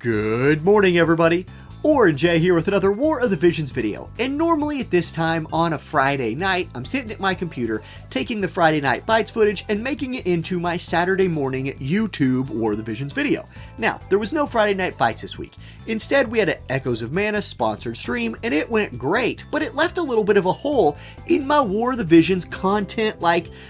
Good morning, everybody. Orange Jay here with another War of the Visions video, and normally at this time on a Friday night, I'm sitting at my computer taking the Friday Night Bites footage and making it into my Saturday morning YouTube War of the Visions video. Now, there was no Friday Night Bites this week. Instead, we had an Echoes of Mana sponsored stream, and it went great, but it left a little bit of a hole in my War of the Visions content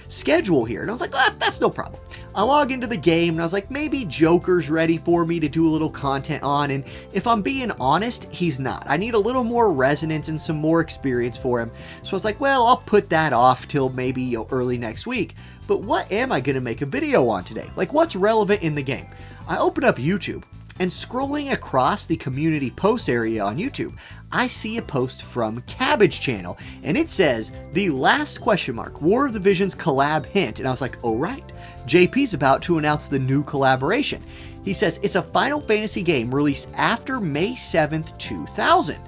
schedule here, and I was like, that's no problem. I log into the game and I was like, maybe Joker's ready for me to do a little content on, and if I'm being honest, he's not. I need a little more resonance and some more experience for him. So I was like, well, I'll put that off till maybe early next week. But what am I going to make a video on today? Like, what's relevant in the game? I open up YouTube, and scrolling across the community posts area on YouTube, I see a post from Cabbage Channel, and it says, "The last question mark, War of the Visions collab hint." And I was like, oh right, JP's about to announce the new collaboration. He says, it's a Final Fantasy game released after May 7th, 2000.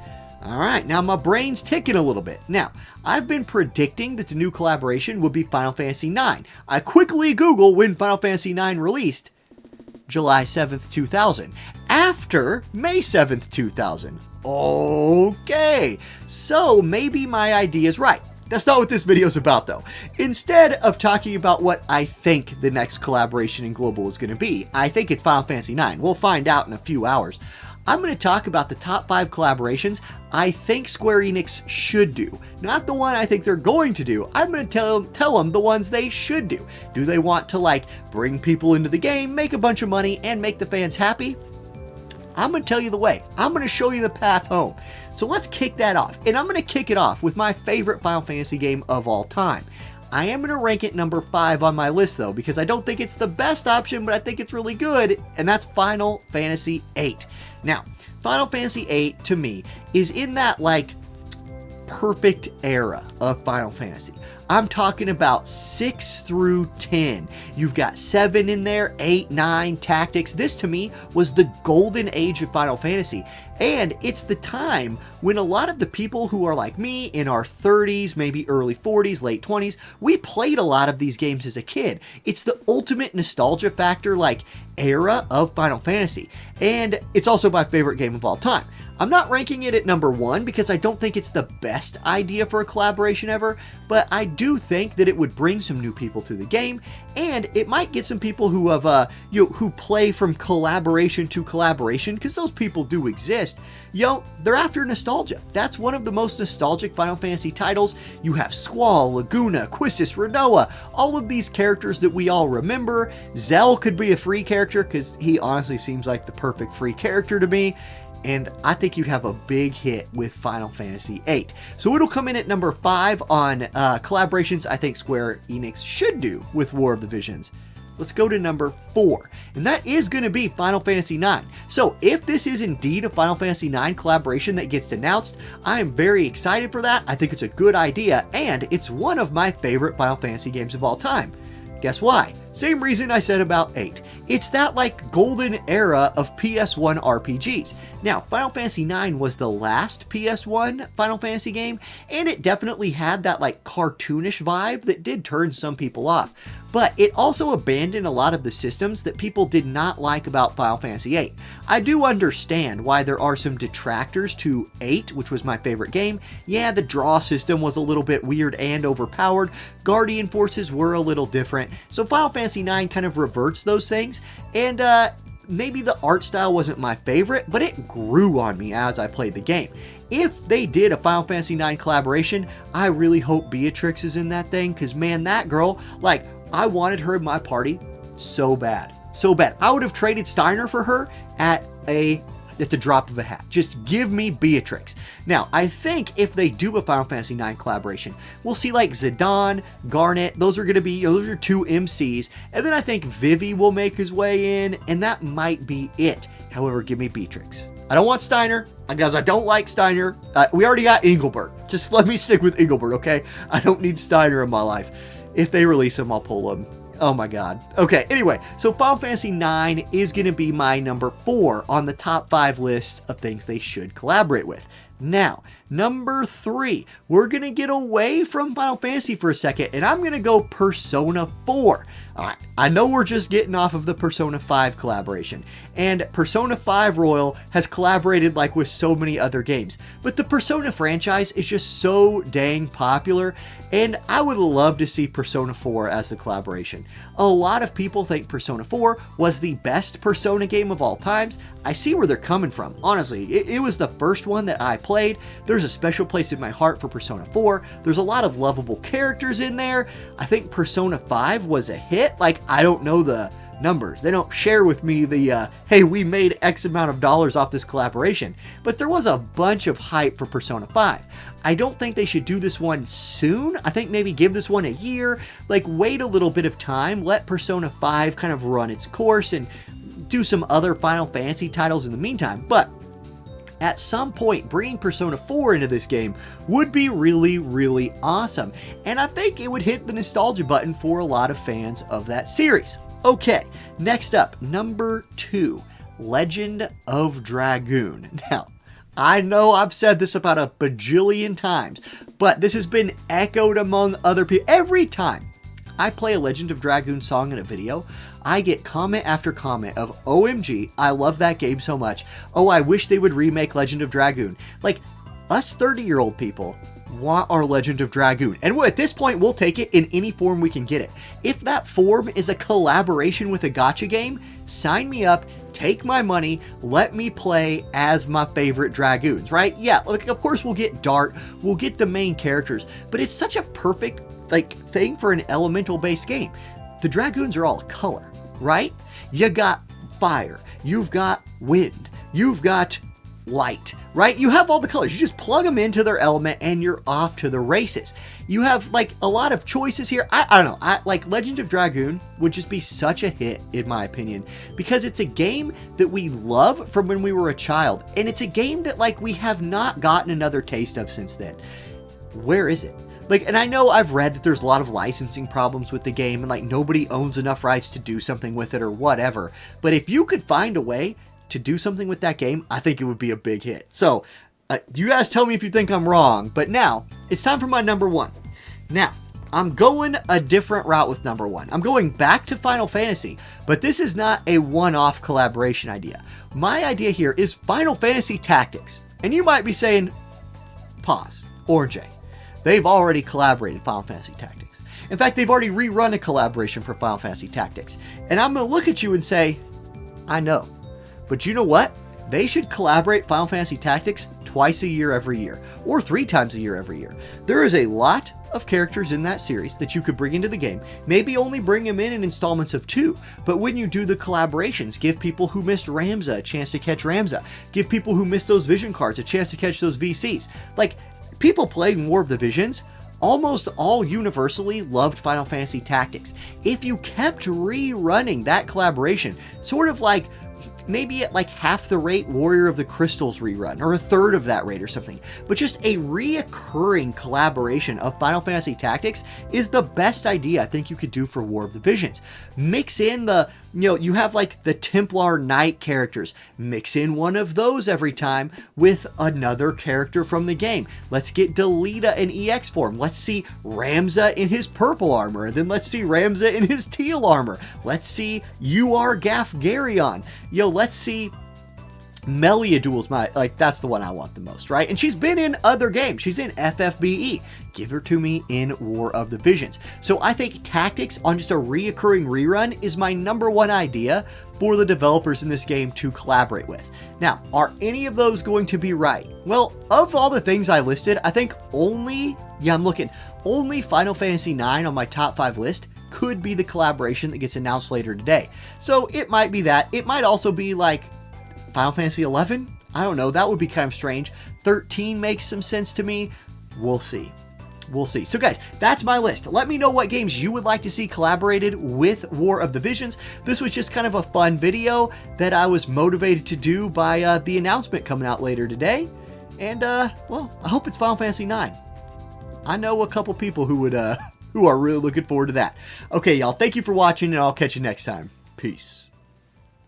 Alright, now my brain's ticking a little bit. Now, I've been predicting that the new collaboration would be Final Fantasy IX. I quickly Google when Final Fantasy IX released. July 7th, 2000. After May 7th, 2000. Okay, so maybe my idea is right. That's not what this video is about, though. Instead of talking about what I think the next collaboration in Global is going to be, I think it's Final Fantasy IX. We'll find out in a few hours. I'm going to talk about the top 5 collaborations I think Square Enix should do. Not the one I think they're going to do. I'm going to tell them the ones they should do. Do they want to bring people into the game, make a bunch of money, and make the fans happy? I'm going to tell you the way. I'm going to show you the path home. So let's kick that off. And I'm going to kick it off with my favorite Final Fantasy game of all time. I am going to rank it number 5 on my list, though, because I don't think it's the best option, but I think it's really good, and that's Final Fantasy VIII. Now, Final Fantasy VIII, to me, is in that, perfect era of Final Fantasy. I'm talking about 6 through 10. You've got 7 in there, 8, 9, Tactics. This, to me, was the golden age of Final Fantasy. And it's the time when a lot of the people who are like me, in our 30s, maybe early 40s, late 20s, we played a lot of these games as a kid. It's the ultimate nostalgia factor, era of Final Fantasy. And it's also my favorite game of all time. I'm not ranking it at number 1 because I don't think it's the best idea for a collaboration ever, but I do think that it would bring some new people to the game, and it might get some people who have who play from collaboration to collaboration, because those people do exist. They're after nostalgia. That's one of the most nostalgic Final Fantasy titles. You have Squall, Laguna, Quistis, Rinoa, all of these characters that we all remember. Zell could be a free character because he honestly seems like the perfect free character to me. And I think you'd have a big hit with Final Fantasy VIII. So it'll come in at number 5 on collaborations I think Square Enix should do with War of the Visions. Let's go to number 4, and that is going to be Final Fantasy IX. So if this is indeed a Final Fantasy IX collaboration that gets announced, I am very excited for that. I think it's a good idea, and it's one of my favorite Final Fantasy games of all time. Guess why? Same reason I said about 8. It's that golden era of PS1 RPGs. Now, Final Fantasy IX was the last PS1 Final Fantasy game, and it definitely had that cartoonish vibe that did turn some people off. But it also abandoned a lot of the systems that people did not like about Final Fantasy VIII. I do understand why there are some detractors to 8, which was my favorite game. Yeah, the draw system was a little bit weird and overpowered. Guardian forces were a little different. So Final Fantasy IX kind of reverts those things, and maybe the art style wasn't my favorite, but it grew on me as I played the game. If they did a Final Fantasy IX collaboration, I really hope Beatrix is in that thing, because man, that girl, I wanted her in my party so bad. So bad. I would have traded Steiner for her at the drop of a hat. Just give me Beatrix. Now, I think if they do a Final Fantasy IX collaboration, we'll see Zidane, Garnet, those are 2 MCs, and then I think Vivi will make his way in, and that might be it. However, give me Beatrix. I don't want Steiner, because I don't like Steiner. We already got Engelbert. Just let me stick with Engelbert, okay? I don't need Steiner in my life. If they release him, I'll pull him. Oh my god. Okay, anyway, so Final Fantasy IX is going to be my number 4 on the top 5 lists of things they should collaborate with. Now, number 3, we're going to get away from Final Fantasy for a second, and I'm going to go Persona 4. Alright, I know we're just getting off of the Persona 5 collaboration, and Persona 5 Royal has collaborated like with so many other games. But the Persona franchise is just so dang popular, and I would love to see Persona 4 as the collaboration. A lot of people think Persona 4 was the best Persona game of all times. I see where they're coming from. Honestly, it was the first one that I played. There's a special place in my heart for Persona 4. There's a lot of lovable characters in there. I think Persona 5 was a hit. Like, I don't know the numbers. They don't share with me the, hey, we made X amount of dollars off this collaboration. But there was a bunch of hype for Persona 5. I don't think they should do this one soon. I think maybe give this one a year. Like, wait a little bit of time. Let Persona 5 kind of run its course and do some other Final Fantasy titles in the meantime. But at some point, bringing Persona 4 into this game would be really, really awesome. And I think it would hit the nostalgia button for a lot of fans of that series. Okay, next up, number 2, Legend of Dragoon. Now, I know I've said this about a bajillion times, but this has been echoed among other people. Every time I play a Legend of Dragoon song in a video, I get comment after comment of, OMG, I love that game so much. Oh, I wish they would remake Legend of Dragoon. Like, us 30-year-old people want our Legend of Dragoon. And at this point, we'll take it in any form we can get it. If that form is a collaboration with a gacha game, sign me up, take my money, let me play as my favorite Dragoons, right? Yeah, like, of course we'll get Dart, we'll get the main characters, but it's such a perfect thing for an elemental-based game. The Dragoons are all color, right? You got fire, you've got wind, you've got light, right? You have all the colors. You just plug them into their element and you're off to the races. You have like a lot of choices here. I don't know. Like Legend of Dragoon would just be such a hit in my opinion, because it's a game that we love from when we were a child. And it's a game that like we have not gotten another taste of since then. Where is it? Like, and I know I've read that there's a lot of licensing problems with the game and like nobody owns enough rights to do something with it or whatever. But if you could find a way to do something with that game, I think it would be a big hit. So, you guys tell me if you think I'm wrong, but now, it's time for my number 1. Now, I'm going a different route with number 1. I'm going back to Final Fantasy, but this is not a one-off collaboration idea. My idea here is Final Fantasy Tactics. And you might be saying, pause, or Jay. They've already collaborated Final Fantasy Tactics. In fact, they've already rerun a collaboration for Final Fantasy Tactics. And I'm going to look at you and say, I know. But you know what? They should collaborate Final Fantasy Tactics twice a year every year, or 3 times a year every year. There is a lot of characters in that series that you could bring into the game. Maybe only bring them in installments of 2, but when you do the collaborations, give people who missed Ramza a chance to catch Ramza. Give people who missed those vision cards a chance to catch those VCs. Like, people playing War of the Visions almost all universally loved Final Fantasy Tactics. If you kept rerunning that collaboration, sort of like maybe at like half the rate Warrior of the Crystals rerun, or a third of that rate or something, but just a reoccurring collaboration of Final Fantasy Tactics is the best idea I think you could do for War of the Visions. Mix in the, you have like the Templar Knight characters, mix in one of those every time with another character from the game. Let's get Delita in EX form. Let's see Ramza in his purple armor, and then let's see Ramza in his teal armor. Let's see UR Gaff Garyon. Let's see Melia Duel's that's the one I want the most, right? And she's been in other games. She's in FFBE. Give her to me in War of the Visions. So I think Tactics on just a reoccurring rerun is my number 1 idea for the developers in this game to collaborate with. Now, are any of those going to be right? Well, of all the things I listed, I think only Final Fantasy IX on my top 5 list could be the collaboration that gets announced later today. So it might be that. It might also be like Final Fantasy 11? I don't know. That would be kind of strange. 13 makes some sense to me. We'll see. We'll see. So guys, that's my list. Let me know what games you would like to see collaborated with War of the Visions. This was just kind of a fun video that I was motivated to do by the announcement coming out later today. And, well, I hope it's Final Fantasy IX. I know a couple people who would, who are really looking forward to that. Okay, y'all, thank you for watching, and I'll catch you next time. Peace.